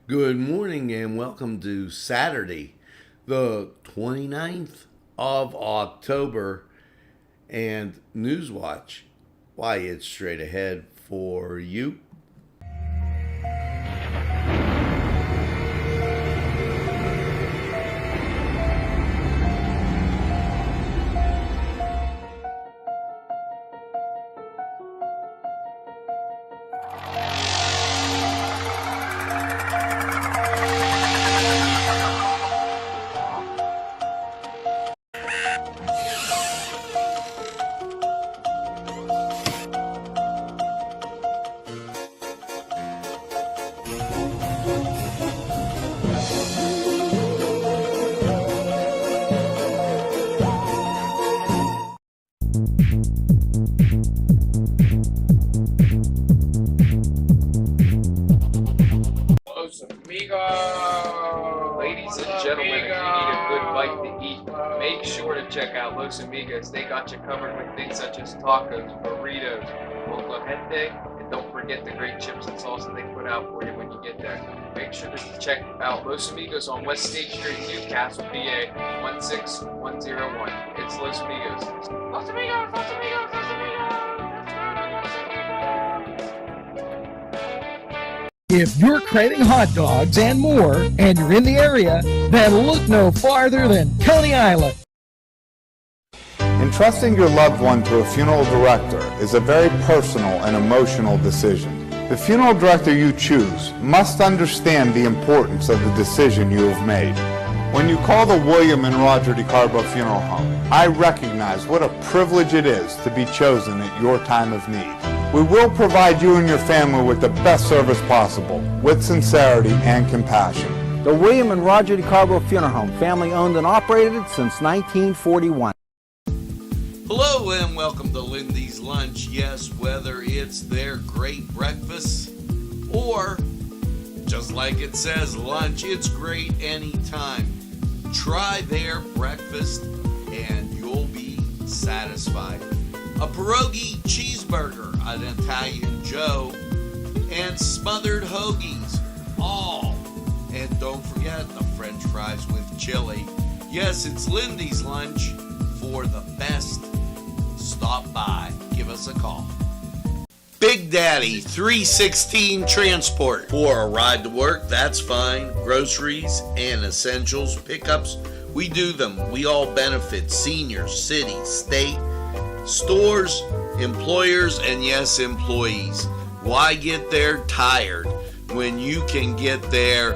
Good morning and welcome to Saturday, the 29th of October, and Newswatch. Why, it's straight ahead for you. Los Amigos! Ladies and gentlemen, if you need a good bite to eat, make sure to check out Los Amigos. They got you covered with things such as tacos, burritos, molcajete, and don't forget the great chips and salsa they put out for you when you get there. Make sure to check out Los Amigos on West State Street, Newcastle, PA 16101. It's Los Amigos. Los Amigos! Los Amigos! Los Amigos! If you're craving hot dogs and more, and you're in the area, then look no farther than Coney Island. Entrusting your loved one to a funeral director is a very personal and emotional decision. The funeral director you choose must understand the importance of the decision you have made. When you call the William and Roger DeCarbo Funeral Home, I recognize what a privilege it is to be chosen at your time of need. We will provide you and your family with the best service possible, with sincerity and compassion. The William and Roger DeCarbo Funeral Home, family owned and operated since 1941. Hello and welcome to Lindy's Lunch. Yes, whether it's their great breakfast or, just like it says, lunch, it's great anytime. Try their breakfast and you'll be satisfied. A pierogi cheeseburger, an Italian Joe, and smothered hoagies, all. And don't forget the French fries with chili. Yes, it's Lindy's Lunch. For the best, stop by. Give us a call. Big Daddy 316 Transport. For a ride to work, that's fine. Groceries and essentials pickups, we do them. We all benefit seniors, city, state, stores, employers, and yes, employees. Why get there tired when you can get there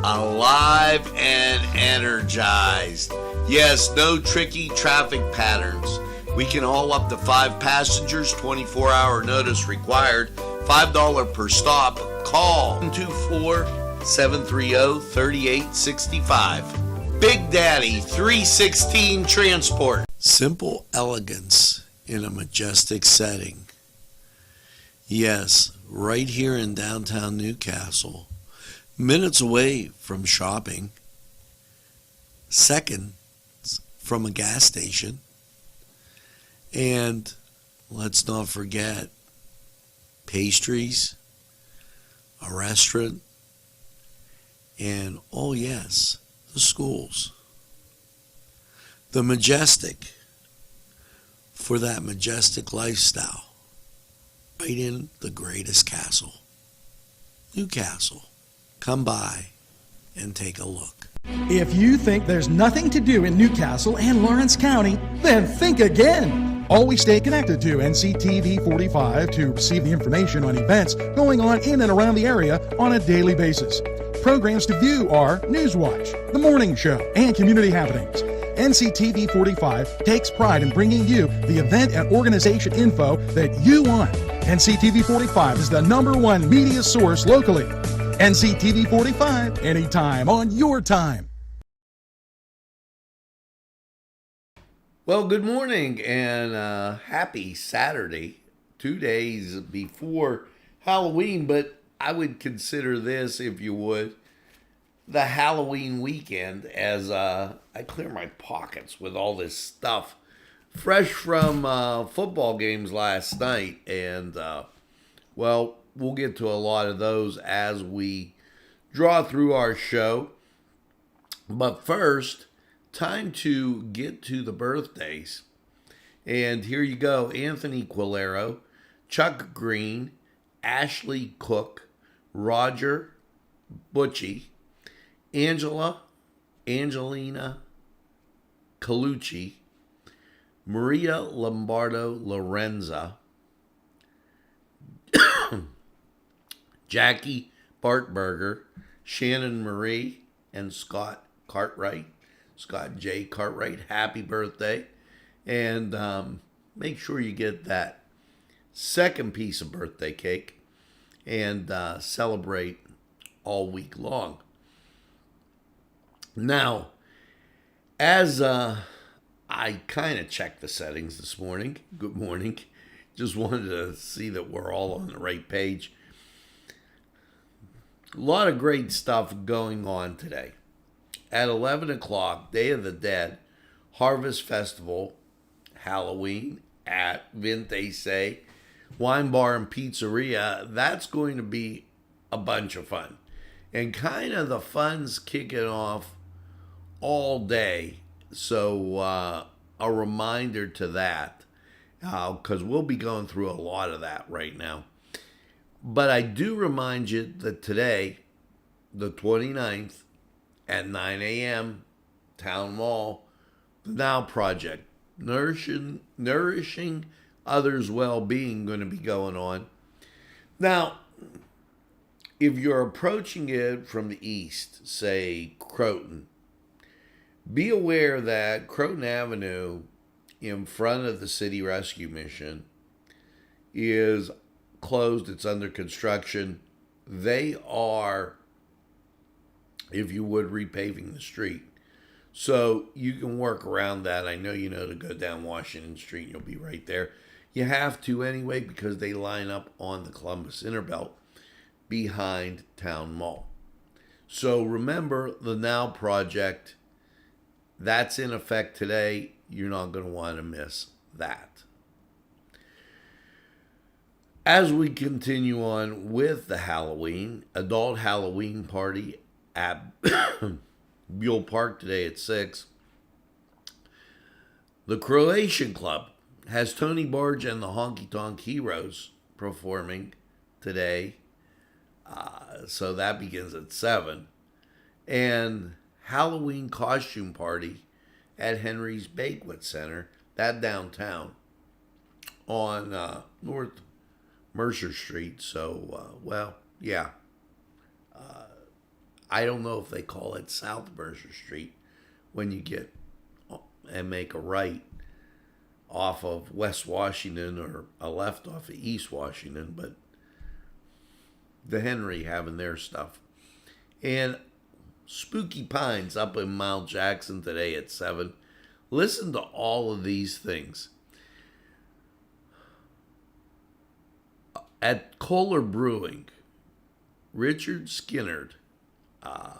alive and energized? Yes, no tricky traffic patterns. We can haul up to 5 passengers, 24-hour notice required, $5 per stop. Call 224-730-3865. Big Daddy 316 Transport. Simple elegance in a majestic setting. Yes, right here in downtown Newcastle, minutes away from shopping, seconds from a gas station, and let's not forget pastries, a restaurant, and oh yes, the schools. The majestic for that majestic lifestyle, right in the greatest castle, Newcastle. Come by and take a look. If you think there's nothing to do in Newcastle and Lawrence County, then think again. Always stay connected to NCTV45 to receive the information on events going on in and around the area on a daily basis. Programs to view are Newswatch, The Morning Show, and Community Happenings. NCTV45 takes pride in bringing you the event and organization info that you want. NCTV45 is the #1 media source locally. NCTV45, anytime on your time. Well, good morning and happy Saturday. 2 days before Halloween, but I would consider this, if you would, the Halloween weekend as I clear my pockets with all this stuff fresh from football games last night. And, well, we'll get to a lot of those as we draw through our show. But first, time to get to the birthdays. And here you go. Anthony Quilero, Chuck Green, Ashley Cook, Roger Butchie, Angelina Colucci, Maria Lombardo Lorenza, Jackie Bartberger, Shannon Marie, and Scott Cartwright. Scott J. Cartwright, happy birthday. And make sure you get that second piece of birthday cake and celebrate all week long. Now, as I kind of checked the settings this morning, good morning, just wanted to see that we're all on the right page. A lot of great stuff going on today. At 11 o'clock, Day of the Dead, Harvest Festival, Halloween at Vinte Se Wine Bar and Pizzeria. That's going to be a bunch of fun. And kind of the fun's kicking off all day. So a reminder to that, because we'll be going through a lot of that right now. But I do remind you that today, the 29th, at 9 a.m., Town Mall, the Now Project, nourishing others' well-being, going to be going on. Now, if you're approaching it from the east, say Croton, be aware that Croton Avenue in front of the City Rescue Mission is closed. It's under construction. They are, if you would, repaving the street. So you can work around that. I know you know to go down Washington Street and you'll be right there. You have to anyway because they line up on the Columbus Interbelt behind Town Mall. So remember the Now Project. That's in effect today. You're not going to want to miss that. As we continue on with the Halloween, adult Halloween party at Buell Park today at 6. The Croatian Club has Tony Barge and the Honky Tonk Heroes performing today. So that begins at 7. And Halloween costume party at Henry's Banquet Center, that downtown on North Mercer Street. So, I don't know if they call it South Mercer Street when you get and make a right off of West Washington or a left off of East Washington, but the Henry having their stuff. And Spooky Pines up in Mount Jackson today at 7. Listen to all of these things. At Kohler Brewing, Richard Skinnard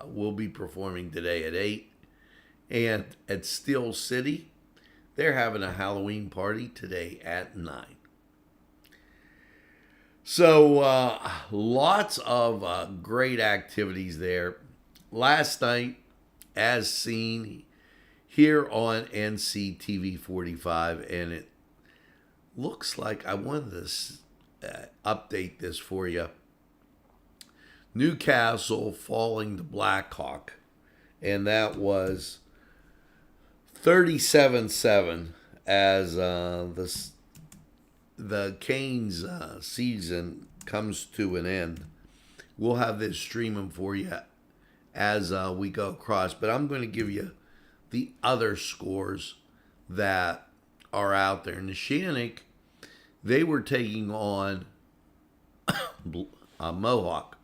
will be performing today at 8. And at Steel City, they're having a Halloween party today at 9. So lots of great activities there. Last night, as seen here on NCTV45, and it looks like I wanted to update this for you. Newcastle falling to Blackhawk, and that was 37-7 as the Canes season comes to an end. We'll have this streaming for you as we go across, but I'm going to give you the other scores that are out there. Neshannock, they were taking on Mohawk,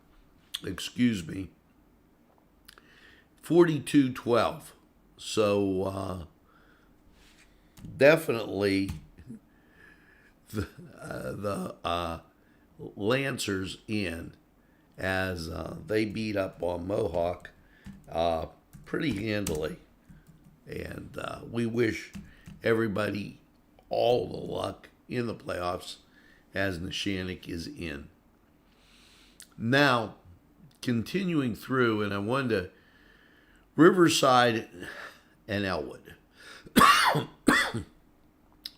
42-12. So definitely the Lancers in as they beat up on Mohawk pretty handily. And we wish everybody all the luck in the playoffs as Neshannock is in. Now, continuing through, and I wanted to Riverside and Elwood.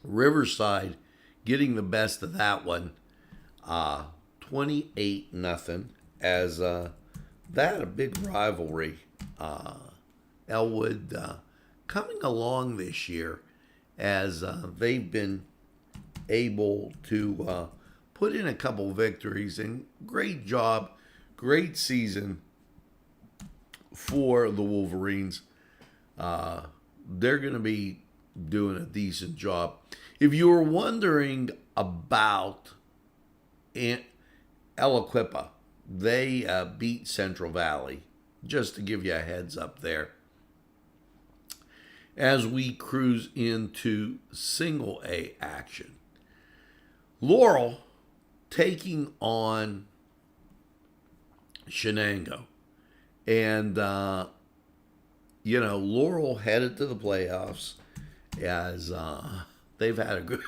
Riverside getting the best of that one, 28-0, as that a big rivalry. Elwood coming along this year as they've been able to put in a couple victories, and great job, great season for the Wolverines. They're going to be doing a decent job. If you were wondering about Aliquippa, they beat Central Valley, just to give you a heads up there. As we cruise into single A action, Laurel taking on Shenango. And, Laurel headed to the playoffs as they've had a good,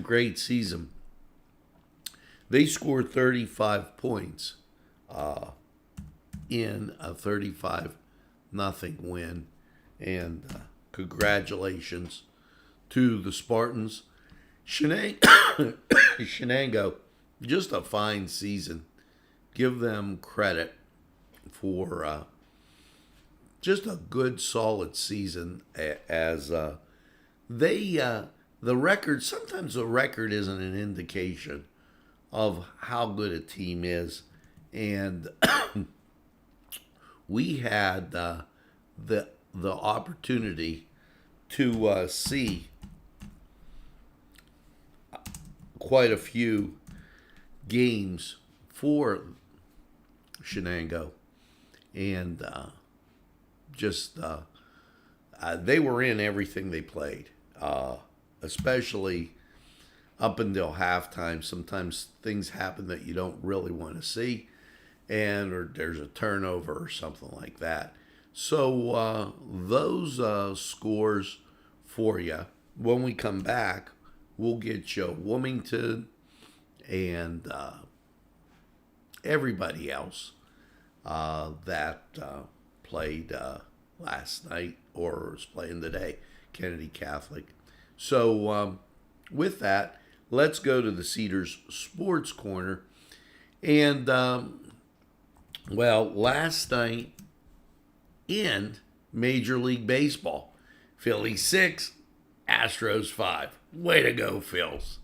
great season. They scored 35 points in a 35-0 win. And congratulations to the Spartans. Shenango, just a fine season. Give them credit for just a good, solid season. As the record, sometimes the record isn't an indication of how good a team is. And we had the opportunity to see quite a few games for Shenango, and they were in everything they played, especially up until halftime. Sometimes things happen that you don't really want to see, or there's a turnover or something like that. So those scores for you. When we come back, we'll get you Wilmington and everybody else that played last night or is playing today, Kennedy Catholic. So with that, let's go to the Cedars Sports Corner. And, last night in Major League Baseball, Phillies 6, Astros 5. Way to go, Phils.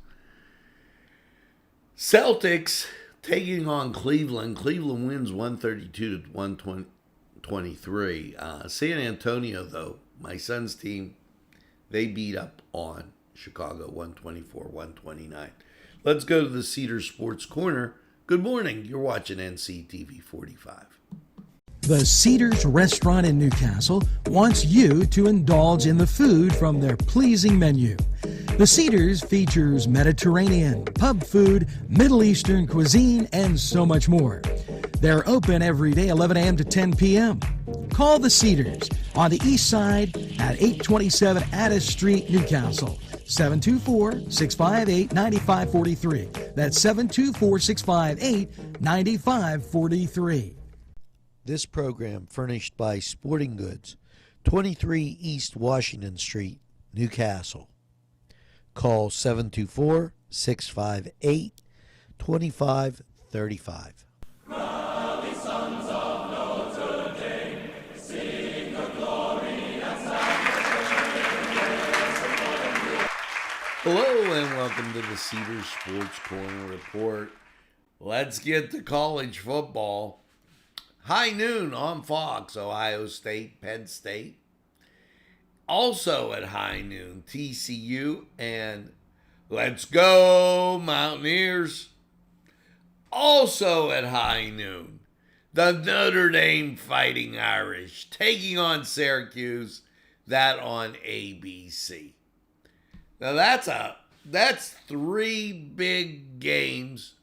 Celtics taking on Cleveland. Cleveland wins 132 to 123. San Antonio, though, my son's team, they beat up on Chicago 124-129. Let's go to the Cedars Sports Corner. Good morning. You're watching NCTV45. The Cedars Restaurant in Newcastle wants you to indulge in the food from their pleasing menu. The Cedars features Mediterranean, pub food, Middle Eastern cuisine, and so much more. They're open every day, 11 a.m. to 10 p.m. Call the Cedars on the east side at 827 Addis Street, Newcastle. 724-658-9543. That's 724-658-9543. This program furnished by Sporting Goods, 23 East Washington Street, Newcastle. Call 724-658-2535. Hello and welcome to the Cedars Sports Corner Report. Let's get to college football. High noon on Fox, Ohio State, Penn State. Also at high noon, TCU and Let's Go Mountaineers. Also at high noon, the Notre Dame Fighting Irish taking on Syracuse, that on ABC. Now that's three big games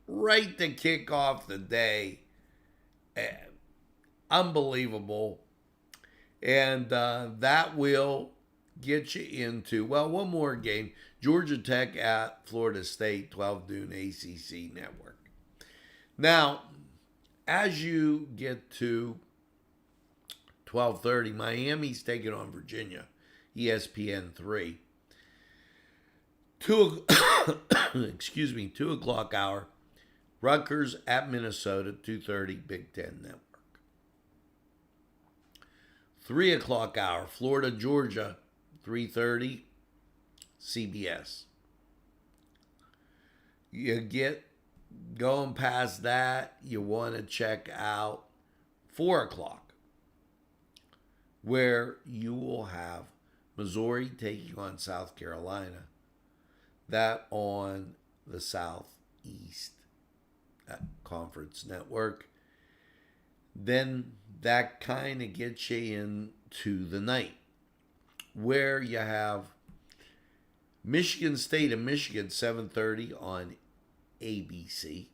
right to kick off the day. Unbelievable. And that will get you into, one more game. Georgia Tech at Florida State, 12 noon ACC Network. Now, as you get to 12:30, Miami's taking on Virginia, ESPN 3. 2 o'clock hour, Rutgers at Minnesota, 2:30, Big Ten Network. 3 o'clock hour, Florida, Georgia, 3:30, CBS. You get going past that, you want to check out 4 o'clock, where you will have Missouri taking on South Carolina. That on the Southeast Conference Network. Then that kind of gets you into the night, where you have Michigan State and Michigan, 7:30 on ABC.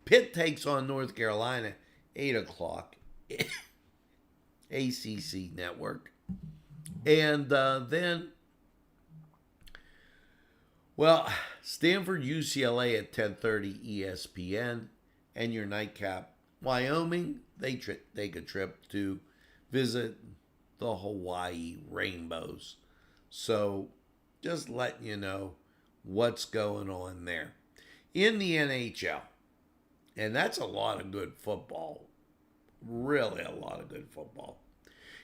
Pitt takes on North Carolina, 8 o'clock, ACC Network. And then, well, Stanford, UCLA at 10:30 ESPN. And your nightcap, Wyoming, they take a trip to visit the Hawaii Rainbows. So just letting you know what's going on there. In the NHL, and that's a lot of good football, really a lot of good football.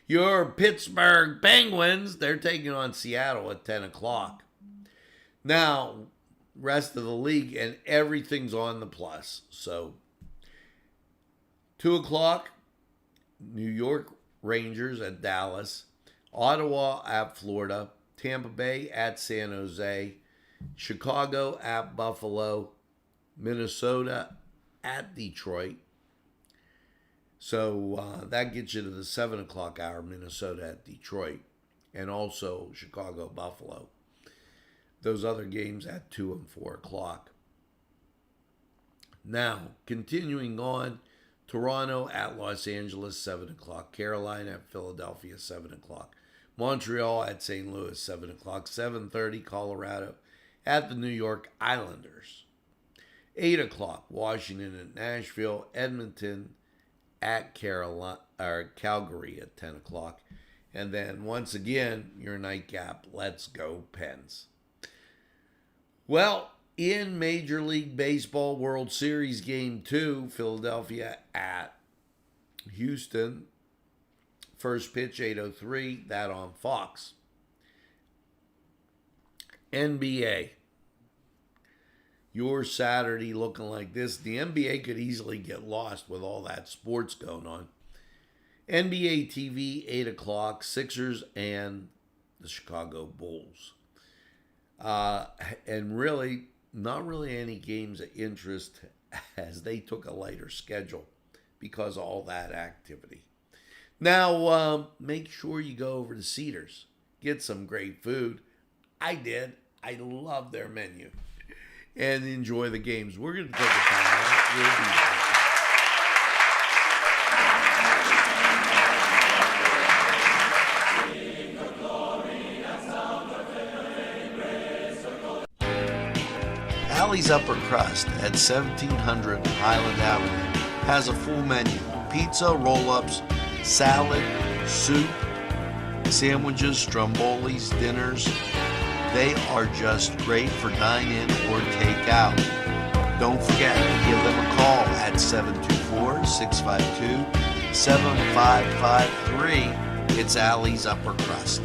Your Pittsburgh Penguins, they're taking on Seattle at 10 o'clock. Now, rest of the league, and everything's on the plus. So, 2 o'clock, New York Rangers at Dallas, Ottawa at Florida, Tampa Bay at San Jose, Chicago at Buffalo, Minnesota at Detroit. So that gets you to the 7 o'clock hour, Minnesota at Detroit, and also Chicago, Buffalo. Those other games at 2 and 4 o'clock. Now, continuing on, Toronto at Los Angeles, 7 o'clock. Carolina at Philadelphia, 7 o'clock. Montreal at St. Louis, 7 o'clock. 7:30, Colorado at the New York Islanders. 8 o'clock, Washington at Nashville. Edmonton at Calgary at 10 o'clock. And then, once again, your nightcap, let's go Pens. Well, in Major League Baseball World Series Game 2, Philadelphia at Houston. First pitch, 8:03, that on Fox. NBA. Your Saturday looking like this. The NBA could easily get lost with all that sports going on. NBA TV, 8 o'clock, Sixers and the Chicago Bulls. And really, not really any games of interest as they took a lighter schedule because of all that activity. Now, make sure you go over to Cedars. Get some great food. I did. I love their menu. And enjoy the games. We're going to take a time out. We'll be back. Alley's Upper Crust at 1700 Highland Avenue has a full menu. Pizza, roll-ups, salad, soup, sandwiches, strombolis, dinners. They are just great for dine-in or take-out. Don't forget to give them a call at 724-652-7553. It's Alley's Upper Crust.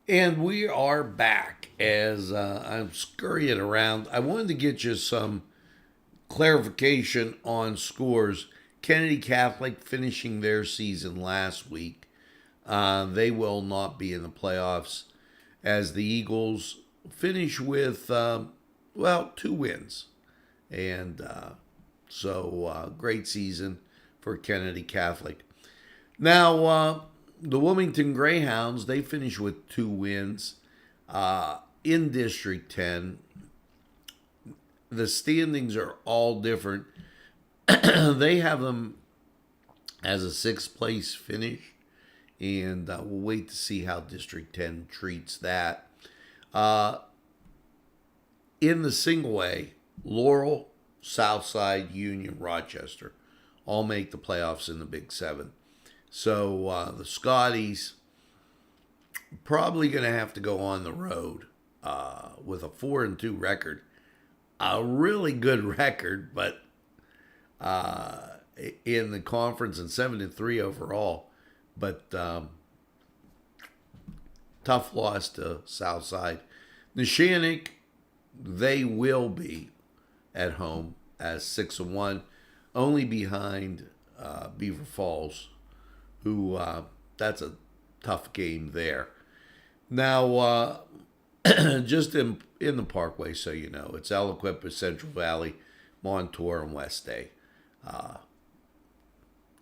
And we are back as I'm scurrying around. I wanted to get you some clarification on scores. Kennedy Catholic finishing their season last week. They will not be in the playoffs as the Eagles finish with, 2 wins. And great season for Kennedy Catholic. Now, the Wilmington Greyhounds, they finished with 2 wins in District 10. The standings are all different. They have them as a 6th place finish, and we'll wait to see how District 10 treats that. In the single A, Laurel, Southside, Union, Rochester all make the playoffs in the Big 7. So the Scotties probably going to have to go on the road with a 4-2 record. A really good record, but in the conference, and 7-3 overall. But tough loss to Southside. Neshannock, they will be at home as 6-1, only behind Beaver Falls, who that's a tough game there. Now, just in the Parkway, so you know, it's Aliquippa, Central Valley, Montour, and West Day.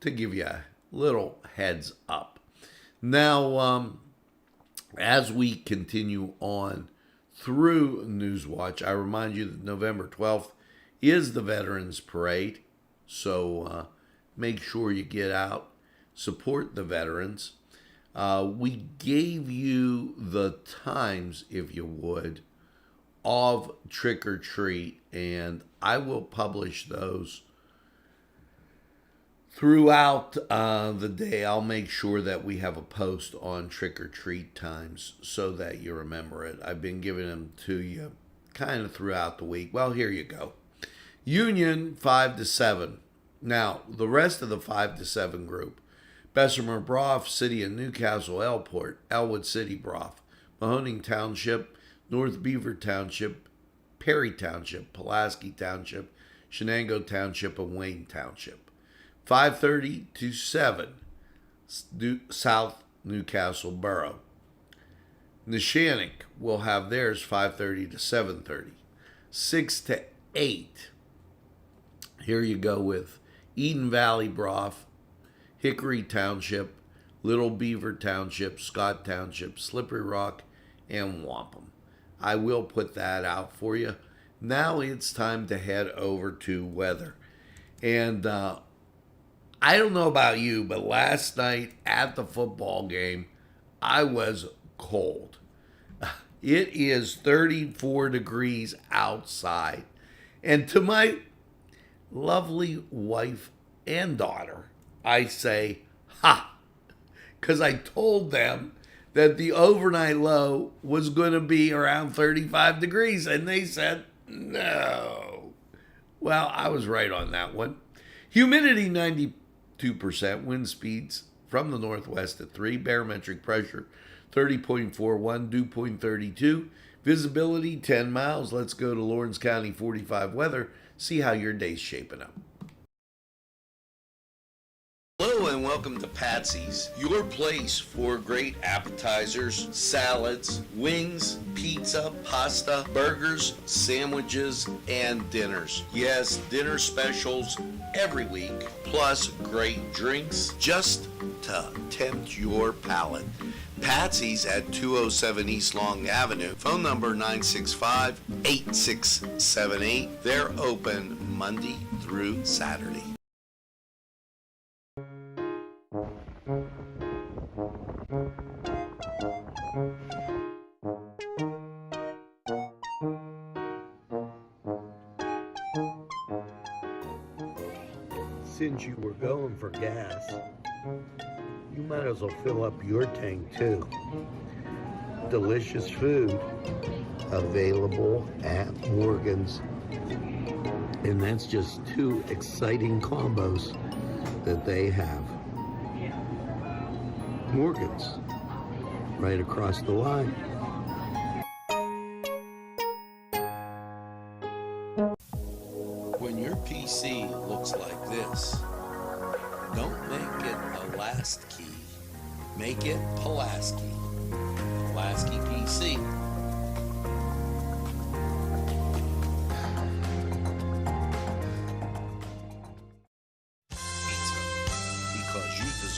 To give you a little heads up. Now, as we continue on through Newswatch, I remind you that November 12th is the Veterans Parade. So make sure you get out, support the veterans. We gave you the times, if you would, of Trick or Treat, and I will publish those throughout the day. I'll make sure that we have a post on Trick or Treat times so that you remember it. I've been giving them to you kind of throughout the week. Well, here you go. Union, 5-7. Now, the rest of the 5-7 group: Bessemer Brough, City of Newcastle, Elport, Elwood City Brough, Mahoning Township, North Beaver Township, Perry Township, Pulaski Township, Shenango Township, and Wayne Township. 5:30 to 7, South Newcastle Borough. Neshannock will have theirs 5:30 to 7:30. 6 to 8. Here you go with Eden Valley Brough, Hickory Township, Little Beaver Township, Scott Township, Slippery Rock, and Wampum. I will put that out for you. Now it's time to head over to weather. And I don't know about you, but last night at the football game, I was cold. It is 34 degrees outside. And to my lovely wife and daughter, I say, ha, because I told them that the overnight low was going to be around 35 degrees, and they said, no. Well, I was right on that one. Humidity, 92%, wind speeds from the northwest at 3, barometric pressure, 30.41, dew point 32, visibility, 10 miles. Let's go to Lawrence County 45 weather, see how your day's shaping up. Hello and welcome to Patsy's, your place for great appetizers, salads, wings, pizza, pasta, burgers, sandwiches, and dinners. Yes, dinner specials every week, plus great drinks just to tempt your palate. Patsy's at 207 East Long Avenue. Phone number 965-8678. They're open Monday through Saturday. Since you were going for gas, you might as well fill up your tank too. Delicious food available at Morgan's. And that's just 2 exciting combos that they have. Morgan's, right across the line. When your PC looks like this, don't make it a last key. Make it Pulaski. Pulaski PC.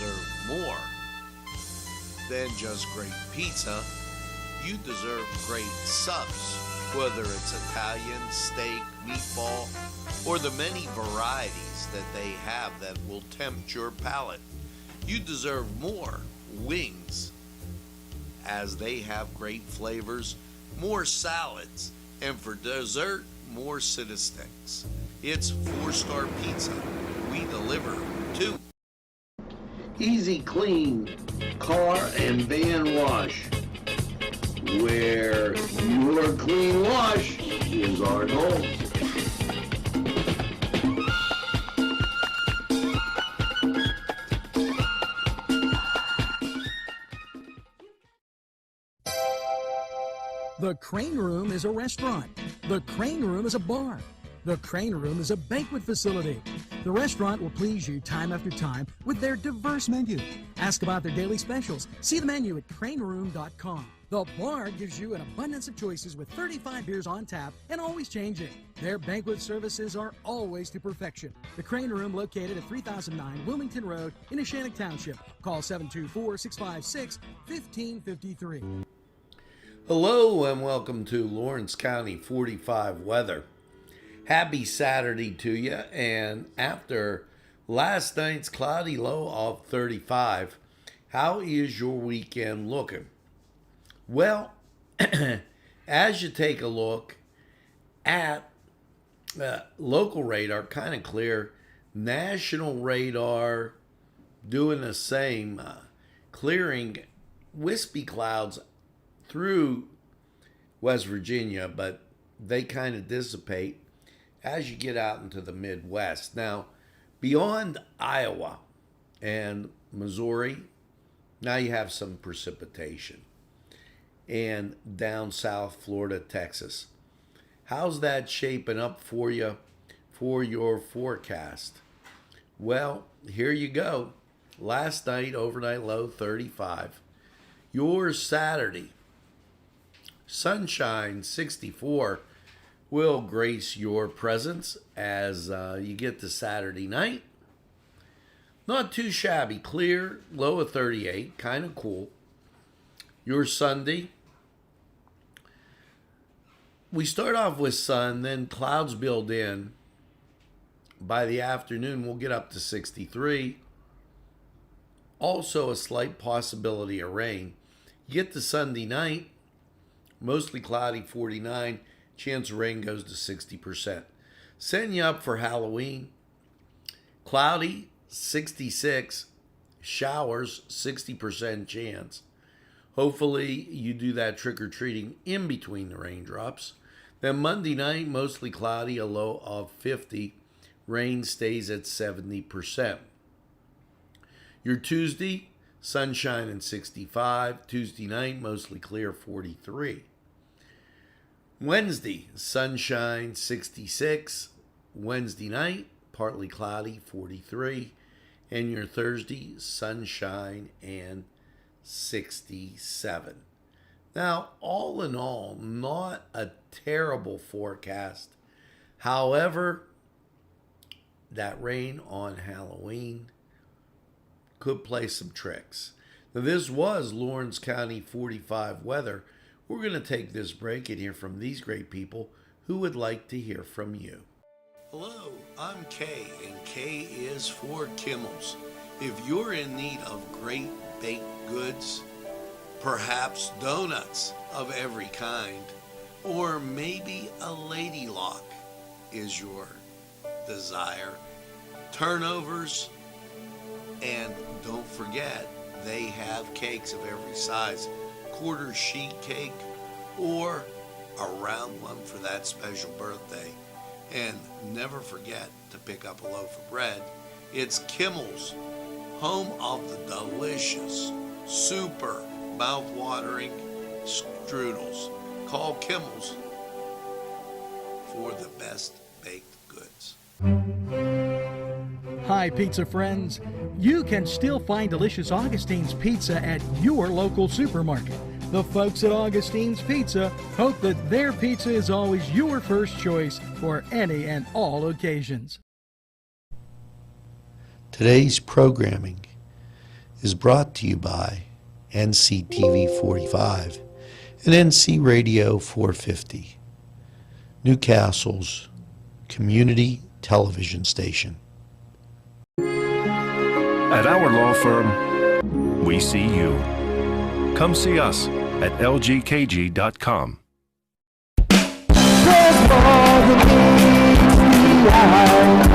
deserve more than just great pizza. You deserve great subs, whether it's Italian, steak, meatball, or the many varieties that they have that will tempt your palate. You deserve more wings, as they have great flavors, more salads, and for dessert, more Cita Sticks. It's 4-star pizza. We deliver too. Easy Clean Car and Van Wash, where your clean wash is our goal. The Crane Room is a restaurant. The Crane Room is a bar. The Crane Room is a banquet facility. The restaurant will please you time after time with their diverse menu. Ask about their daily specials. See the menu at craneroom.com. The bar gives you an abundance of choices with 35 beers on tap and always changing. Their banquet services are always to perfection. The Crane Room, located at 3009 Wilmington Road in Neshannock Township. Call 724-656-1553. Hello and welcome to Lawrence County 45 weather. Happy Saturday to you, and after last night's cloudy low of 35, how is your weekend looking? Well, as you take a look at local radar, kind of clear. National radar doing the same, clearing wispy clouds through West Virginia, but they kind of dissipate as you get out into the Midwest. Now, beyond Iowa and Missouri, now you have some precipitation. And down south, Florida, Texas. How's that shaping up for you for your forecast? Well, here you go. Last night, overnight low 35. Your Saturday, sunshine 64 will grace your presence as you get to Saturday night. Not too shabby, clear, low of 38, kind of cool. Your Sunday, we start off with sun, then clouds build in. By the afternoon, we'll get up to 63. Also a slight possibility of rain. You get to Sunday night, mostly cloudy, 49. Chance of rain goes to 60%. Setting you up for Halloween, cloudy, 66. Showers, 60% chance. Hopefully you do that trick-or-treating in between the raindrops. Then Monday night, mostly cloudy, a low of 50. Rain stays at 70%. Your Tuesday, sunshine and 65. Tuesday night, mostly clear, 43. Wednesday, sunshine, 66. Wednesday night, partly cloudy, 43. And your Thursday, sunshine and 67. Now, all in all, not a terrible forecast. However, that rain on Halloween could play some tricks. Now, this was Lawrence County 45 weather. We're going to take this break and hear from these great people who would like to hear from you. Hello, I'm Kay, and K is for Kimmel's. If you're in need of great baked goods, perhaps donuts of every kind, or maybe a lady lock is your desire, turnovers, and don't forget, they have cakes of every size, quarter sheet cake or a round one for that special birthday. And never forget to pick up a loaf of bread. It's Kimmel's, home of the delicious, super mouth-watering strudels. Call Kimmel's for the best baked goods. Hi, pizza friends. You can still find delicious Augustine's Pizza at your local supermarket. The folks at Augustine's Pizza hope that their pizza is always your first choice for any and all occasions. Today's programming. is brought to you by NCTV45 and NC Radio 450, Newcastle's community television station. At our law firm, we see you. Come see us at lgkg.com. There's more than meets the eye.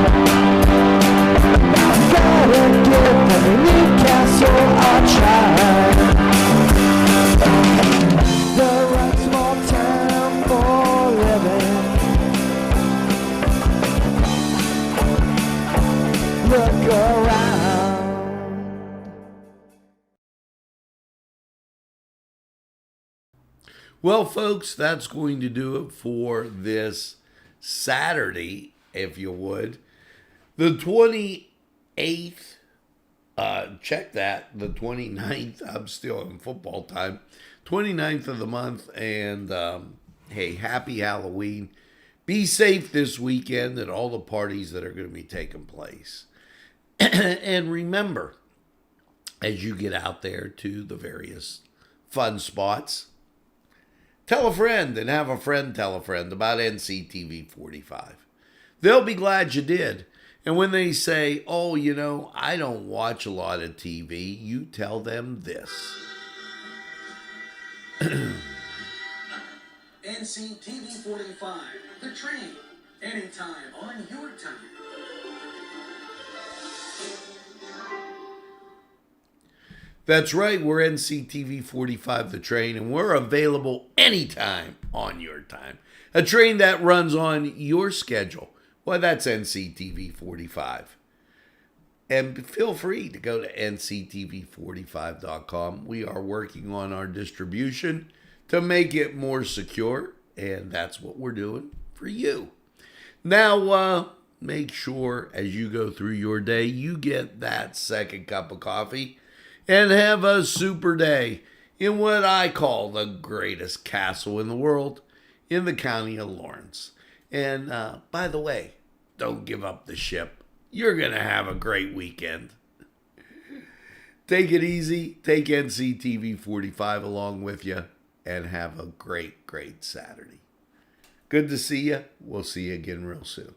Gotta give the Newcastle a try. The right small town for living. Look around. Well, folks, that's going to do it for this Saturday, if you would. The 28th, check that, the 29th, I'm still in football time, 29th of the month, and hey, happy Halloween. Be safe this weekend at all the parties that are going to be taking place. And remember, as you get out there to the various fun spots, tell a friend and have a friend tell a friend about NCTV45. They'll be glad you did. And when they say, oh, you know, I don't watch a lot of TV, you tell them this. NCTV45, the train, anytime on your time. That's right, we're NCTV45 The Train, and we're available anytime on your time. A train that runs on your schedule. Why, that's NCTV45. And feel free to go to NCTV45.com. We are working on our distribution to make it more secure, and that's what we're doing for you. Now, make sure as you go through your day, you get that second cup of coffee and have a super day in what I call the greatest castle in the world, in the county of Lawrence. And by the way, don't give up the ship. You're going to have a great weekend. Take it easy. Take NCTV45 along with you and have a great, great Saturday. Good to see you. We'll see you again real soon.